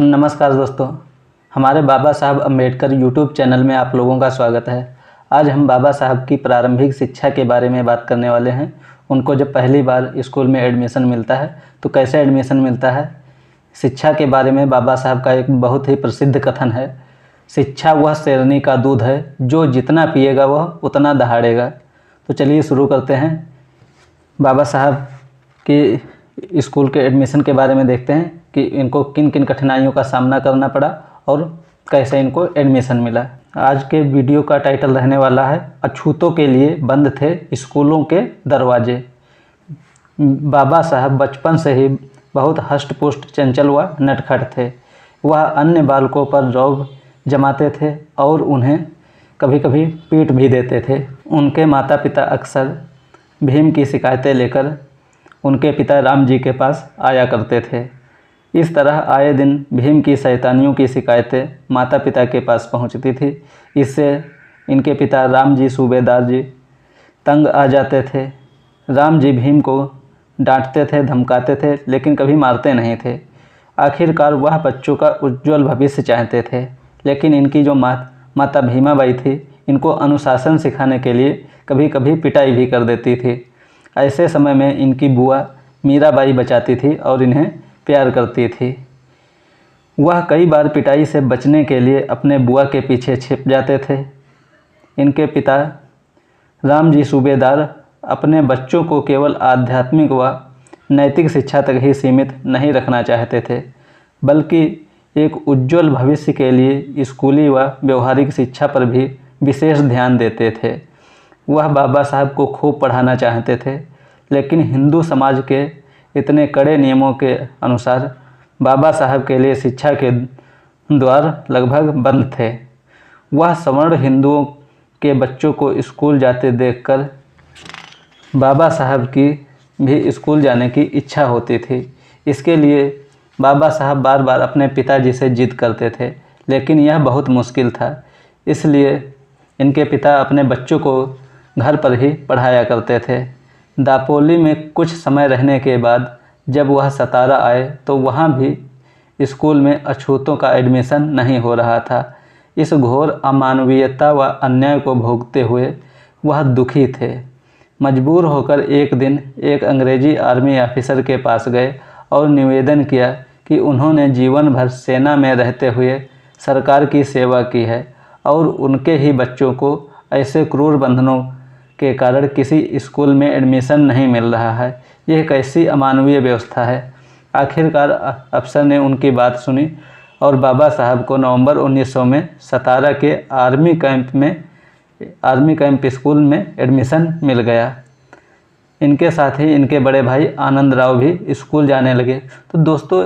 नमस्कार दोस्तों, हमारे बाबा साहब अम्बेडकर यूट्यूब चैनल में आप लोगों का स्वागत है। आज हम बाबा साहब की प्रारंभिक शिक्षा के बारे में बात करने वाले हैं। उनको जब पहली बार स्कूल में एडमिशन मिलता है तो कैसे एडमिशन मिलता है। शिक्षा के बारे में बाबा साहब का एक बहुत ही प्रसिद्ध कथन है, शिक्षा वह शेरनी का दूध है जो जितना पिएगा वह उतना दहाड़ेगा। तो चलिए शुरू करते हैं। बाबा साहब की स्कूल के एडमिशन के बारे में देखते हैं कि इनको किन किन कठिनाइयों का सामना करना पड़ा और कैसे इनको एडमिशन मिला। आज के वीडियो का टाइटल रहने वाला है, अछूतों के लिए बंद थे स्कूलों के दरवाजे। बाबा साहब बचपन से ही बहुत हष्ट-पुष्ट, चंचल व नटखट थे। वह अन्य बालकों पर रौब जमाते थे और उन्हें कभी कभी पीट भी देते थे। उनके माता पिता अक्सर भीम की शिकायतें लेकर उनके पिता राम जी के पास आया करते थे। इस तरह आए दिन भीम की शैतानियों की शिकायतें माता पिता के पास पहुंचती थी। इससे इनके पिता राम जी सूबेदार जी तंग आ जाते थे। राम जी भीम को डांटते थे, धमकाते थे, लेकिन कभी मारते नहीं थे। आखिरकार वह बच्चों का उज्जवल भविष्य चाहते थे, लेकिन इनकी जो माता भीमाबाई थी, इनको अनुशासन सिखाने के लिए कभी कभी पिटाई भी कर देती थी। ऐसे समय में इनकी बुआ मीराबाई बचाती थी और इन्हें प्यार करती थी। वह कई बार पिटाई से बचने के लिए अपने बुआ के पीछे छिप जाते थे। इनके पिता राम जी सूबेदार अपने बच्चों को केवल आध्यात्मिक व नैतिक शिक्षा तक ही सीमित नहीं रखना चाहते थे, बल्कि एक उज्जवल भविष्य के लिए स्कूली व व्यवहारिक शिक्षा पर भी विशेष ध्यान देते थे। वह बाबा साहब को खूब पढ़ाना चाहते थे, लेकिन हिंदू समाज के इतने कड़े नियमों के अनुसार बाबा साहब के लिए शिक्षा के द्वार लगभग बंद थे। वह सवर्ण हिंदुओं के बच्चों को स्कूल जाते देखकर बाबा साहब की भी स्कूल जाने की इच्छा होती थी। इसके लिए बाबा साहब बार बार अपने पिताजी से जिद करते थे, लेकिन यह बहुत मुश्किल था। इसलिए इनके पिता अपने बच्चों को घर पर ही पढ़ाया करते थे। दापोली में कुछ समय रहने के बाद जब वह सतारा आए तो वहाँ भी स्कूल में अछूतों का एडमिशन नहीं हो रहा था। इस घोर अमानवीयता व अन्याय को भोगते हुए वह दुखी थे। मजबूर होकर एक दिन एक अंग्रेजी आर्मी ऑफिसर के पास गए और निवेदन किया कि उन्होंने जीवन भर सेना में रहते हुए सरकार की सेवा की है और उनके ही बच्चों को ऐसे क्रूर बंधनों के कारण किसी स्कूल में एडमिशन नहीं मिल रहा है। यह कैसी अमानवीय व्यवस्था है। आखिरकार अफसर ने उनकी बात सुनी और बाबा साहब को नवंबर 1900 में सतारा के आर्मी कैंप स्कूल में एडमिशन मिल गया। इनके साथ ही इनके बड़े भाई आनंद राव भी स्कूल जाने लगे। तो दोस्तों,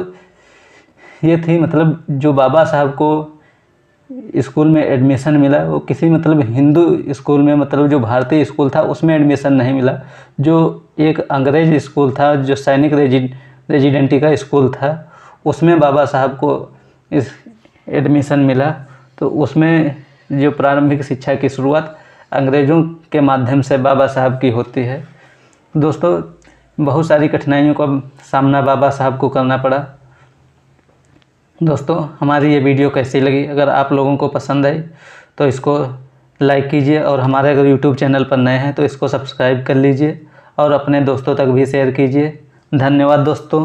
ये थी जो बाबा साहब को स्कूल में एडमिशन मिला, वो किसी हिंदू स्कूल में जो भारतीय स्कूल था उसमें एडमिशन नहीं मिला। जो एक अंग्रेज स्कूल था, जो सैनिक रेजिडेंटी का स्कूल था, उसमें बाबा साहब को इस एडमिशन मिला। तो उसमें जो प्रारंभिक शिक्षा की शुरुआत अंग्रेज़ों के माध्यम से बाबा साहब की होती है। दोस्तों, बहुत सारी कठिनाइयों का सामना बाबा साहब को करना पड़ा। दोस्तों, हमारी ये वीडियो कैसी लगी? अगर आप लोगों को पसंद आई तो इसको लाइक कीजिए और हमारे अगर यूट्यूब चैनल पर नए हैं तो इसको सब्सक्राइब कर लीजिए और अपने दोस्तों तक भी शेयर कीजिए। धन्यवाद दोस्तों।